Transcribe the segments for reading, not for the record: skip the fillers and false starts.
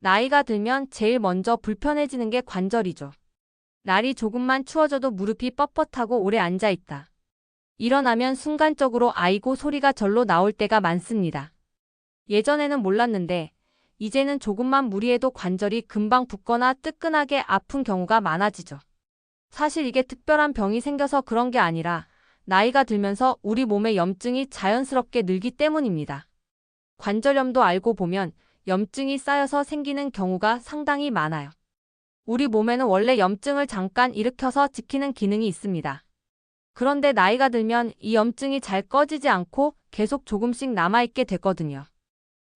나이가 들면 제일 먼저 불편해지는 게 관절이죠. 날이 조금만 추워져도 무릎이 뻣뻣하고 오래 앉아있다. 일어나면 순간적으로 아이고 소리가 절로 나올 때가 많습니다. 예전에는 몰랐는데 이제는 조금만 무리해도 관절이 금방 붓거나 뜨끈하게 아픈 경우가 많아지죠. 사실 이게 특별한 병이 생겨서 그런 게 아니라 나이가 들면서 우리 몸에 염증이 자연스럽게 늘기 때문입니다. 관절염도 알고 보면 염증이 쌓여서 생기는 경우가 상당히 많아요. 우리 몸에는 원래 염증을 잠깐 일으켜서 지키는 기능이 있습니다. 그런데 나이가 들면 이 염증이 잘 꺼지지 않고 계속 조금씩 남아있게 되거든요.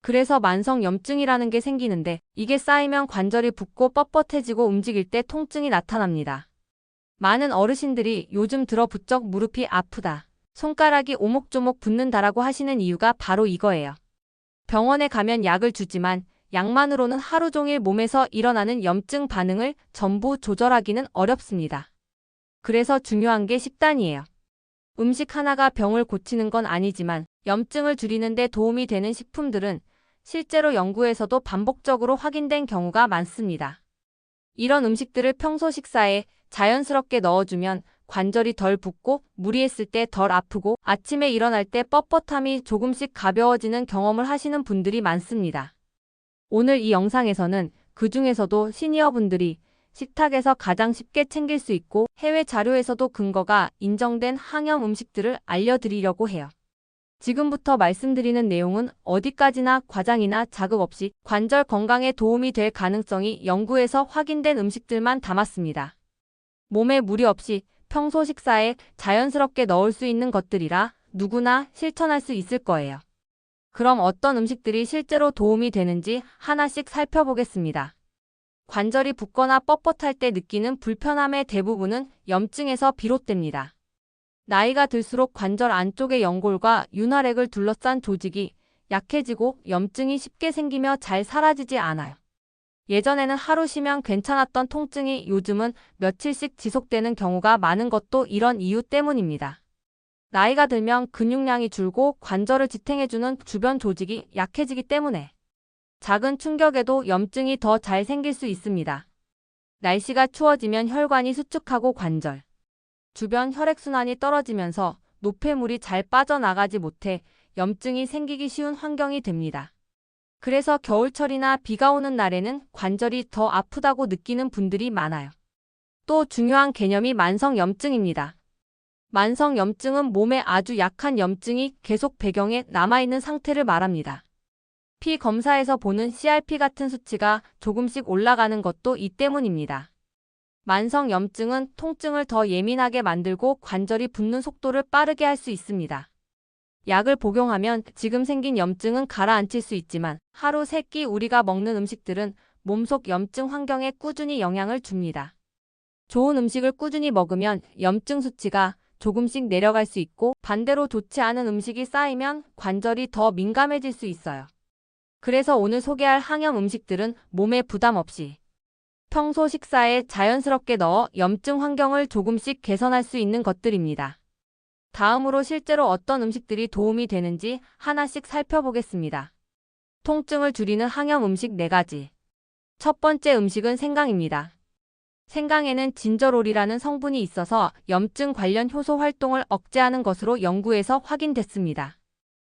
그래서 만성 염증이라는 게 생기는데 이게 쌓이면 관절이 붓고 뻣뻣해지고 움직일 때 통증이 나타납니다. 많은 어르신들이 요즘 들어 부쩍 무릎이 아프다, 손가락이 오목조목 붓는다라고 하시는 이유가 바로 이거예요. 병원에 가면 약을 주지만 약만으로는 하루 종일 몸에서 일어나는 염증 반응을 전부 조절하기는 어렵습니다. 그래서 중요한 게 식단이에요. 음식 하나가 병을 고치는 건 아니지만 염증을 줄이는 데 도움이 되는 식품들은 실제로 연구에서도 반복적으로 확인된 경우가 많습니다. 이런 음식들을 평소 식사에 자연스럽게 넣어주면 관절이 덜 붓고 무리했을 때 덜 아프고 아침에 일어날 때 뻣뻣함이 조금씩 가벼워지는 경험을 하시는 분들이 많습니다. 오늘 이 영상에서는 그 중에서도 시니어분들이 식탁에서 가장 쉽게 챙길 수 있고 해외 자료에서도 근거가 인정된 항염 음식들을 알려드리려고 해요. 지금부터 말씀드리는 내용은 어디까지나 과장이나 자극 없이 관절 건강에 도움이 될 가능성이 연구에서 확인된 음식들만 담았습니다. 몸에 무리 없이 평소 식사에 자연스럽게 넣을 수 있는 것들이라 누구나 실천할 수 있을 거예요. 그럼 어떤 음식들이 실제로 도움이 되는지 하나씩 살펴보겠습니다. 관절이 붓거나 뻣뻣할 때 느끼는 불편함의 대부분은 염증에서 비롯됩니다. 나이가 들수록 관절 안쪽의 연골과 윤활액을 둘러싼 조직이 약해지고 염증이 쉽게 생기며 잘 사라지지 않아요. 예전에는 하루 쉬면 괜찮았던 통증이 요즘은 며칠씩 지속되는 경우가 많은 것도 이런 이유 때문입니다. 나이가 들면 근육량이 줄고 관절을 지탱해주는 주변 조직이 약해지기 때문에 작은 충격에도 염증이 더 잘 생길 수 있습니다. 날씨가 추워지면 혈관이 수축하고 관절 주변 혈액순환이 떨어지면서 노폐물이 잘 빠져나가지 못해 염증이 생기기 쉬운 환경이 됩니다. 그래서 겨울철이나 비가 오는 날에는 관절이 더 아프다고 느끼는 분들이 많아요. 또 중요한 개념이 만성염증입니다. 만성염증은 몸에 아주 약한 염증이 계속 배경에 남아있는 상태를 말합니다. 피 검사에서 보는 CRP 같은 수치가 조금씩 올라가는 것도 이 때문입니다. 만성염증은 통증을 더 예민하게 만들고 관절이 붓는 속도를 빠르게 할 수 있습니다. 약을 복용하면 지금 생긴 염증은 가라앉힐 수 있지만 하루 3끼 우리가 먹는 음식들은 몸속 염증 환경에 꾸준히 영향을 줍니다. 좋은 음식을 꾸준히 먹으면 염증 수치가 조금씩 내려갈 수 있고 반대로 좋지 않은 음식이 쌓이면 관절이 더 민감해질 수 있어요. 그래서 오늘 소개할 항염 음식들은 몸에 부담 없이 평소 식사에 자연스럽게 넣어 염증 환경을 조금씩 개선할 수 있는 것들입니다. 다음으로 실제로 어떤 음식들이 도움이 되는지 하나씩 살펴보겠습니다. 통증을 줄이는 항염 음식 4가지. 첫 번째 음식은 생강입니다. 생강에는 진저롤이라는 성분이 있어서 염증 관련 효소 활동을 억제하는 것으로 연구에서 확인됐습니다.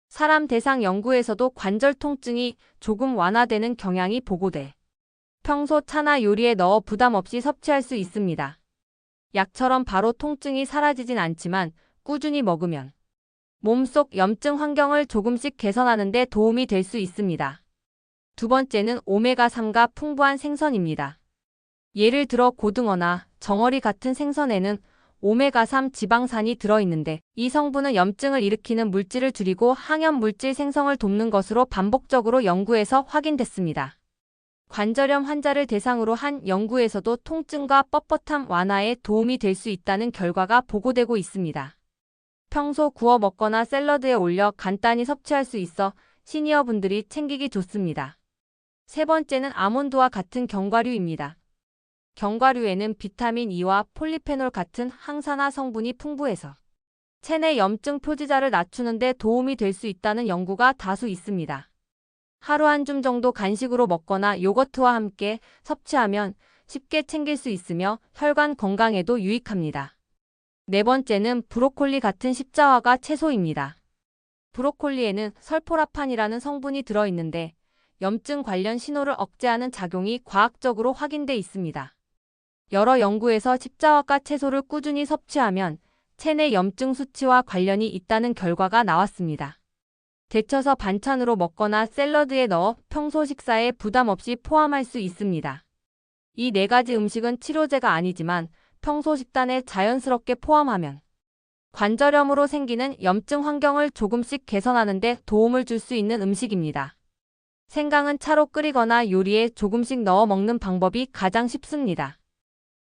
사람 대상 연구에서도 관절 통증이 조금 완화되는 경향이 보고돼 평소 차나 요리에 넣어 부담 없이 섭취할 수 있습니다. 약처럼 바로 통증이 사라지진 않지만 꾸준히 먹으면 몸속 염증 환경을 조금씩 개선하는 데 도움이 될 수 있습니다. 두 번째는 오메가3가 풍부한 생선입니다. 예를 들어 고등어나 정어리 같은 생선에는 오메가3 지방산이 들어있는데 이 성분은 염증을 일으키는 물질을 줄이고 항염 물질 생성을 돕는 것으로 반복적으로 연구에서 확인됐습니다. 관절염 환자를 대상으로 한 연구에서도 통증과 뻣뻣함 완화에 도움이 될 수 있다는 결과가 보고되고 있습니다. 평소 구워 먹거나 샐러드에 올려 간단히 섭취할 수 있어 시니어분들이 챙기기 좋습니다. 세 번째는 아몬드와 같은 견과류입니다. 견과류에는 비타민 E와 폴리페놀 같은 항산화 성분이 풍부해서 체내 염증 표지자를 낮추는 데 도움이 될 수 있다는 연구가 다수 있습니다. 하루 한 줌 정도 간식으로 먹거나 요거트와 함께 섭취하면 쉽게 챙길 수 있으며 혈관 건강에도 유익합니다. 네 번째는 브로콜리 같은 십자화가 채소입니다. 브로콜리에는 설포라판이라는 성분이 들어있는데 염증 관련 신호를 억제하는 작용이 과학적으로 확인돼 있습니다. 여러 연구에서 십자화과 채소를 꾸준히 섭취하면 체내 염증 수치와 관련이 있다는 결과가 나왔습니다. 데쳐서 반찬으로 먹거나 샐러드에 넣어 평소 식사에 부담 없이 포함할 수 있습니다. 이 네 가지 음식은 치료제가 아니지만 평소 식단에 자연스럽게 포함하면 관절염으로 생기는 염증 환경을 조금씩 개선하는 데 도움을 줄 수 있는 음식입니다. 생강은 차로 끓이거나 요리에 조금씩 넣어 먹는 방법이 가장 쉽습니다.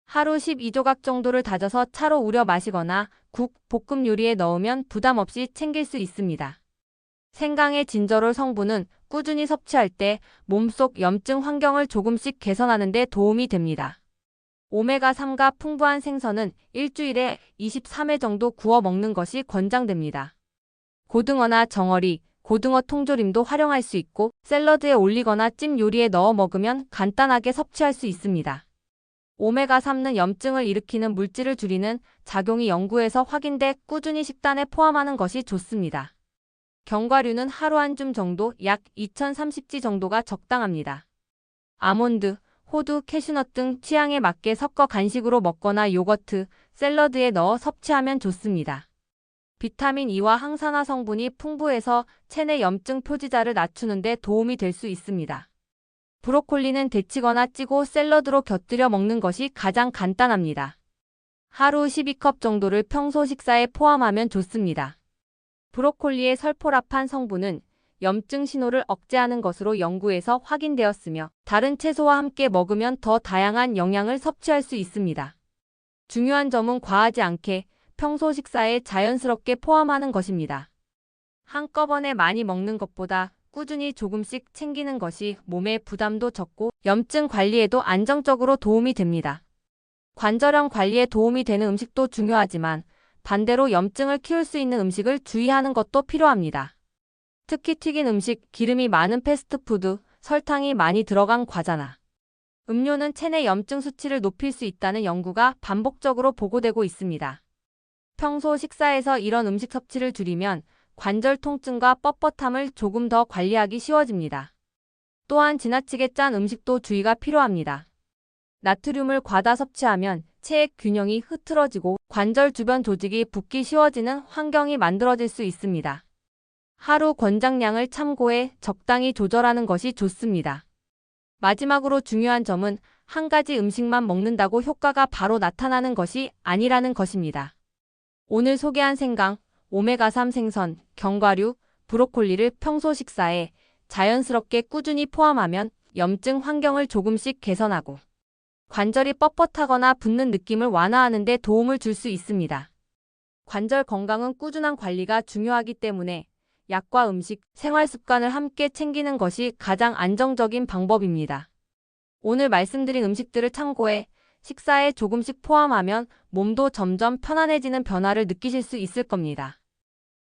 하루 12조각 정도를 다져서 차로 우려 마시거나 국, 볶음 요리에 넣으면 부담 없이 챙길 수 있습니다. 생강의 진저롤 성분은 꾸준히 섭취할 때 몸속 염증 환경을 조금씩 개선하는 데 도움이 됩니다. 오메가3가 풍부한 생선은 일주일에 23회 정도 구워 먹는 것이 권장됩니다. 고등어나 정어리, 고등어 통조림도 활용할 수 있고 샐러드에 올리거나 찜 요리에 넣어 먹으면 간단하게 섭취할 수 있습니다. 오메가3는 염증을 일으키는 물질을 줄이는 작용이 연구에서 확인돼 꾸준히 식단에 포함하는 것이 좋습니다. 견과류는 하루 한 줌 정도 약 2030지 정도가 적당합니다. 아몬드, 호두, 캐슈넛 등 취향에 맞게 섞어 간식으로 먹거나 요거트, 샐러드에 넣어 섭취하면 좋습니다. 비타민 E와 항산화 성분이 풍부해서 체내 염증 표지자를 낮추는 데 도움이 될 수 있습니다. 브로콜리는 데치거나 찌고 샐러드로 곁들여 먹는 것이 가장 간단합니다. 하루 12컵 정도를 평소 식사에 포함하면 좋습니다. 브로콜리의 설포라판 성분은 염증 신호를 억제하는 것으로 연구에서 확인되었으며 다른 채소와 함께 먹으면 더 다양한 영양을 섭취할 수 있습니다. 중요한 점은 과하지 않게 평소 식사에 자연스럽게 포함하는 것입니다. 한꺼번에 많이 먹는 것보다 꾸준히 조금씩 챙기는 것이 몸에 부담도 적고 염증 관리에도 안정적으로 도움이 됩니다. 관절염 관리에 도움이 되는 음식도 중요하지만 반대로 염증을 키울 수 있는 음식을 주의하는 것도 필요합니다. 특히 튀긴 음식, 기름이 많은 패스트푸드, 설탕이 많이 들어간 과자나 음료는 체내 염증 수치를 높일 수 있다는 연구가 반복적으로 보고되고 있습니다. 평소 식사에서 이런 음식 섭취를 줄이면 관절 통증과 뻣뻣함을 조금 더 관리하기 쉬워집니다. 또한 지나치게 짠 음식도 주의가 필요합니다. 나트륨을 과다 섭취하면 체액 균형이 흐트러지고 관절 주변 조직이 붓기 쉬워지는 환경이 만들어질 수 있습니다. 하루 권장량을 참고해 적당히 조절하는 것이 좋습니다. 마지막으로 중요한 점은 한 가지 음식만 먹는다고 효과가 바로 나타나는 것이 아니라는 것입니다. 오늘 소개한 생강, 오메가3 생선, 견과류, 브로콜리를 평소 식사에 자연스럽게 꾸준히 포함하면 염증 환경을 조금씩 개선하고 관절이 뻣뻣하거나 붓는 느낌을 완화하는 데 도움을 줄 수 있습니다. 관절 건강은 꾸준한 관리가 중요하기 때문에 약과 음식, 생활 습관을 함께 챙기는 것이 가장 안정적인 방법입니다. 오늘 말씀드린 음식들을 참고해 식사에 조금씩 포함하면 몸도 점점 편안해지는 변화를 느끼실 수 있을 겁니다.